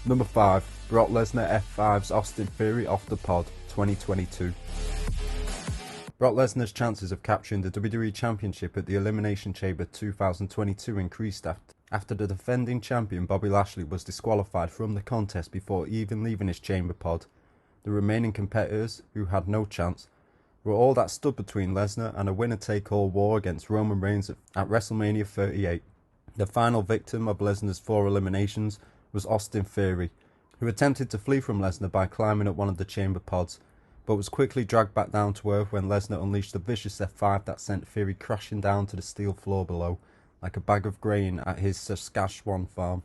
Number 5. Brock Lesnar F5's Austin Theory off the pod, 2022. Brock Lesnar's chances of capturing the WWE Championship at the Elimination Chamber 2022 increased after the defending champion Bobby Lashley was disqualified from the contest before even leaving his chamber pod. The remaining competitors, who had no chance, were all that stood between Lesnar and a winner-take-all war against Roman Reigns at WrestleMania 38. The final victim of Lesnar's 4 eliminations was Austin Theory, who attempted to flee from Lesnar by climbing up one of the chamber pods, but was quickly dragged back down to earth when Lesnar unleashed a vicious F5 that sent Theory crashing down to the steel floor below, like a bag of grain at his Saskatchewan farm.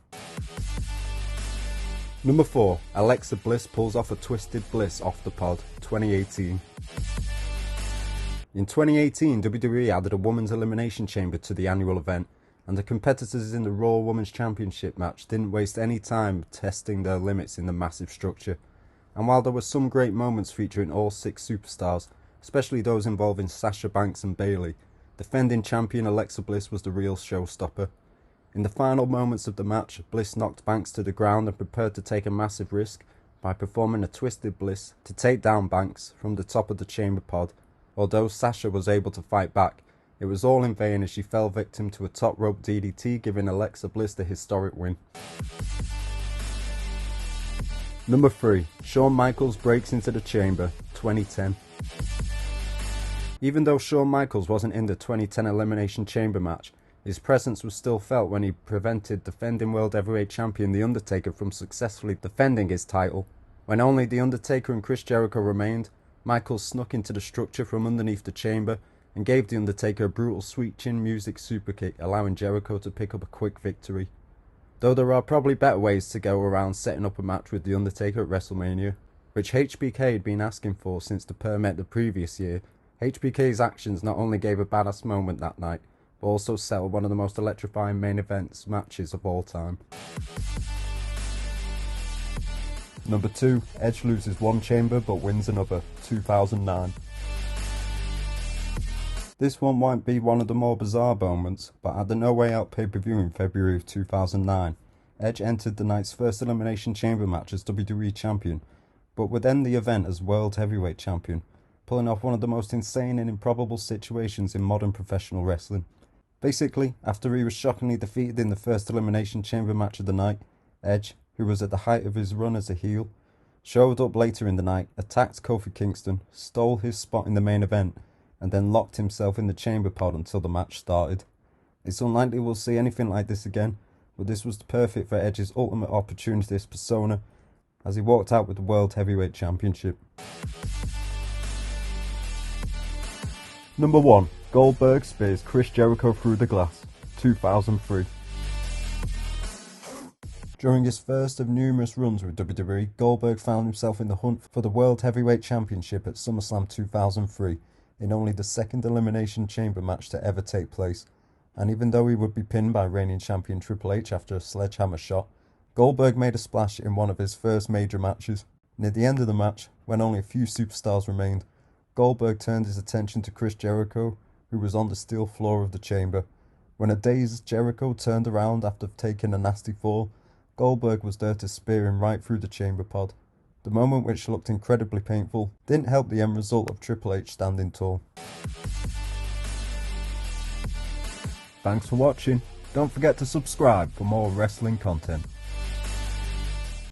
Number 4. Alexa Bliss pulls off a Twisted Bliss off the pod, 2018. In 2018, WWE added a Women's Elimination Chamber to the annual event, and the competitors in the Raw Women's Championship match didn't waste any time testing their limits in the massive structure. And while there were some great moments featuring all 6 superstars, especially those involving Sasha Banks and Bayley, defending champion Alexa Bliss was the real showstopper. In the final moments of the match, Bliss knocked Banks to the ground and prepared to take a massive risk by performing a Twisted Bliss to take down Banks from the top of the chamber pod. Although Sasha was able to fight back, it was all in vain as she fell victim to a top rope DDT, giving Alexa Bliss the historic win. Number 3. Shawn Michaels breaks into the chamber, 2010. Even though Shawn Michaels wasn't in the 2010 Elimination Chamber match, his presence was still felt when he prevented defending World Heavyweight Champion The Undertaker from successfully defending his title. When only The Undertaker and Chris Jericho remained, Michaels snuck into the structure from underneath the chamber and gave The Undertaker a brutal sweet chin music superkick, allowing Jericho to pick up a quick victory. Though there are probably better ways to go around setting up a match with The Undertaker at WrestleMania, which HBK had been asking for since the pair met the previous year, HBK's actions not only gave a badass moment that night, but also settled one of the most electrifying main events matches of all time. Number 2. Edge loses one chamber but wins another, 2009. This one might be one of the more bizarre moments, but at the No Way Out pay-per-view in February of 2009, Edge entered the night's first Elimination Chamber match as WWE Champion, but would end the event as World Heavyweight Champion, pulling off one of the most insane and improbable situations in modern professional wrestling. Basically, after he was shockingly defeated in the first Elimination Chamber match of the night, Edge, who was at the height of his run as a heel, showed up later in the night, attacked Kofi Kingston, stole his spot in the main event, and then locked himself in the chamber pod until the match started. It's unlikely we'll see anything like this again, but this was perfect for Edge's ultimate opportunist persona as he walked out with the World Heavyweight Championship. Number 1. Goldberg spears Chris Jericho through the glass, 2003. During his first of numerous runs with WWE, Goldberg found himself in the hunt for the World Heavyweight Championship at SummerSlam 2003, in only the second Elimination Chamber match to ever take place, and even though he would be pinned by reigning champion Triple H after a sledgehammer shot, Goldberg made a splash in one of his first major matches. Near the end of the match, when only a few superstars remained, Goldberg turned his attention to Chris Jericho, who was on the steel floor of the chamber. When a dazed Jericho turned around after taking a nasty fall, Goldberg was there to spear him right through the chamber pod. The moment, which looked incredibly painful, didn't help the end result of Triple H standing tall. Thanks for watching. Don't forget to subscribe for more wrestling content.